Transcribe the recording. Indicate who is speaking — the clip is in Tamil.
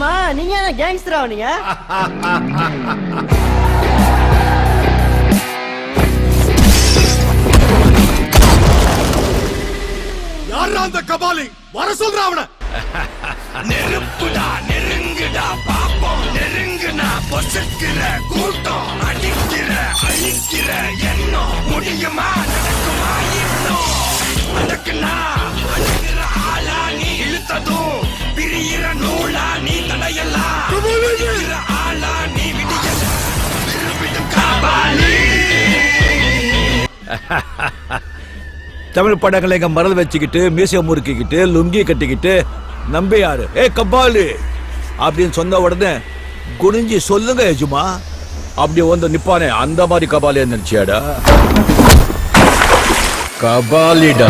Speaker 1: ஆமா நீங்க என்ன கேங்ஸ்டரா நீங்க?
Speaker 2: யாரா அந்த கபாலி? வர சொல்ற அவன.
Speaker 3: நெருப்புடா நெருங்குடா பாப்போம், நெருங்குனா பொசுக்கிற கூட்டம், அடிக்கிற அழிக்கிற எண்ணம், முடியுமா நடக்குமா இன்னும்? அதுக்குன்னா அழுகிற ஆளா நீ, இழுத்ததும் பிரியிற நூலா நீ, தடையெல்லாம் இருக்கிற ஆளா நீ, விடியல விரும்பிடும் கபாலி.
Speaker 4: தமிழ் படங்களை எங்க மரல் வச்சுக்கிட்டு மீசை முறுக்கிக்கிட்டு லுங்கி கட்டிக்கிட்டு நம்பியாரு ஏ கபாலி அப்படின்னு சொன்ன உடனே குனிஞ்சி சொல்லுங்க எஜுமா அப்படி வந்து நிப்பானே, அந்த மாதிரி கபாலி நினைச்சியாடா? கபாலிடா.